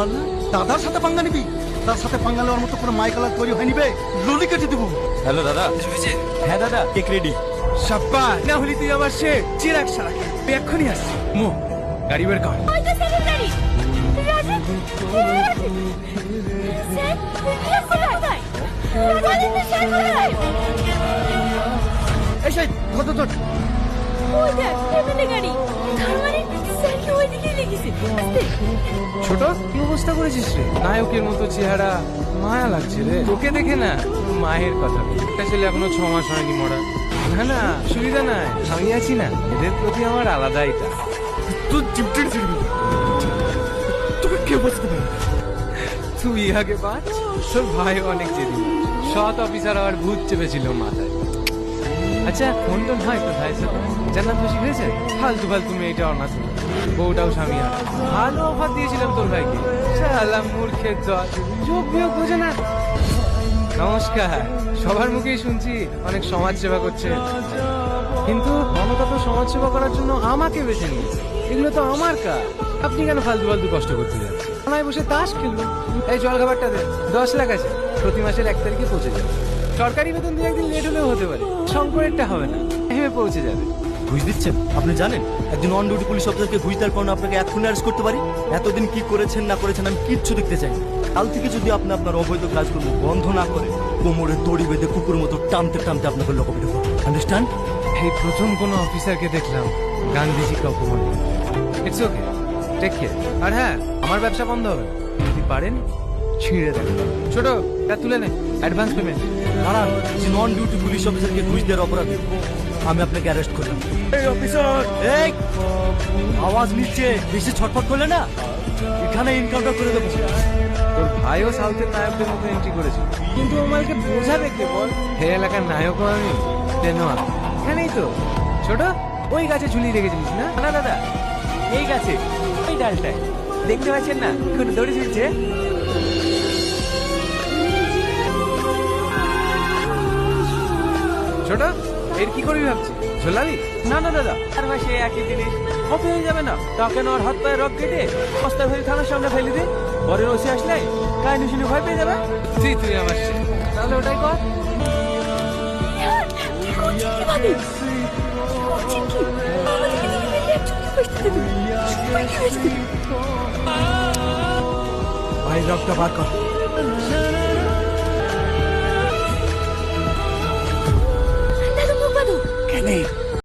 পাল না, দাদার সাথে পাঙ্গা নিবি? তার সাথে পাঙ্গা নেওয়ার মতো কোনো মাইকালা তৈরি হয়নি বে, ললি কেটে দিব। হ্যালো দাদা। হ্যাঁ দাদা, কেক রেডি। সাব্বা না হলি তুই আমার সে চিরাগ সারা তুই এক্ষুনি আসছি। মো গাড়ি বের কর। ওই তো সেক্রেটারি রাজীব, রাজীব স্যার কোথায়? রাজীব স্যার কোথায়? এই সেই ধর ধর। ওই দেখ এমএলএ গাড়ি, তার মানে স্যারকে ওইদিকে লেগেছে। আস্তে। ছোট কি অবস্থা করেছিস রে? নায়কের মতো চেহারা, মায়া লাগছে রে তোকে দেখে না। মায়ের কথা একটা ছেলে এখনো 6 মাস হয়নি মরা। না না সুবিধা নাই, আমি আছি না, এদের প্রতি আমার আলাদাই টান। তুই চিমটে ছিড়বি, তোকে কে বাঁচাতে পারে? তুই আগে বাঁচ, তোর ভাই অনেক জেদি, সৎ অফিসার আর ভূত চেপেছিল মাথায়। আচ্ছা ফোন টোন হয় তো ভাইয়ের সাথে? জান্নাত খুশি হয়েছে? ফালতু ফালতু মেয়েটা অনাথ, বউটাও স্বামী আর ভালো অফার দিয়েছিলাম তোর ভাইকে, শালা মূর্খের দল, যোগ বিয়োগ বোঝে না। নমস্কার, সবার মুখেই শুনছি অনেক সমাজ সেবা করছে, কিন্তু মমতা তো সমাজ সেবা করার জন্য আমাকে বেছে নিয়েছে। এগুলো তো আমার কাজ, আপনি কেন ফালতু ফালতু কষ্ট করতে যাচ্ছেন? থানায় বসে তাস খেলবো। এই জল খাবারটা দে, 10 লাখ আছে, প্রতি মাসের 1 তারিখে পৌঁছে যাবে। সরকারি বেতন 2-1 দিন লেট হলেও হতে পারে, শঙ্করেরটা হবে না, ভেবে পৌঁছে যাবে। ঘুষ দিচ্ছেন? আপনি জানেন একজন অন ডিউটি পুলিশ অফিসারকে ঘুষ দেওয়ার কারণে আপনাকে এক্ষুনি অ্যারেস্ট করতে পারি। এতদিন কি করেছেন না করেছেন আমি কিচ্ছু দেখতে চাই না। কাল থেকে যদি আপনি আপনার অবৈধ কাজগুলো বন্ধ না করে কোমরে দড়ি বেঁধে কুকুর মতো টানতে টানতে আপনাকে লকআপে ঢুকবো। আন্ডারস্ট্যান্ড? এই প্রথম কোনো অফিসারকে দেখলাম গান্ধীজিকে অপমান। It's okay, take care. আর হ্যাঁ, আমার ব্যবসা বন্ধ হবে না। যদি পারেন ছিঁড়ে দেন। ছোট তা তুলে নে, অ্যাডভান্স পেমেন্ট। দাঁড়ান, যে নন ডিউটি পুলিশ অফিসারকে ঘুষ দেওয়ার অপরাধে আমি আপনাকে অ্যারেস্ট করলাম। এই অফিসার, এই আওয়াজ নিচ্ছে, বেশি ছটফট করলে না এখানে এনকাউন্টার করে দেবো। তোর ভাইও সাউথের নায়কদের মতো এন্ট্রি করেছে, কিন্তু আমাকে বোঝাবে কে বল? হে এলাকার নায়কও আমি, কেন এখানেই তো। ছোট ওই গাছে ঝুলিয়ে রেখেছিলিস না? না দাদা, এই গাছে ওই ডালটায় দেখতে পাচ্ছেন না কোন দড়ি ঝুলছে? ছোট এর কি করবি ভাবছি? ঝোলাবি? না না দাদা, আর মাসে একই জিনিস কপি হয়ে যাবে না? তাকে আর হাত পায়ে রক কেটে বস্তা ফেলে থানার সামনে ফেলে দে, পরের ওসি আসলে কাহিনী শুনে ভয় পেয়ে যাবে। তুই আমার সে। তাহলে ওটাই কর। কি করছিস কি ভাবি? কি করছিস কি? আমাদেরকে দেখে ফেললে একজনকে বসতে দেবে। সবাইকে বসতে দেবে। ভাই রক্তটা বার কর। দাদু মুখ বাঁধো। কেন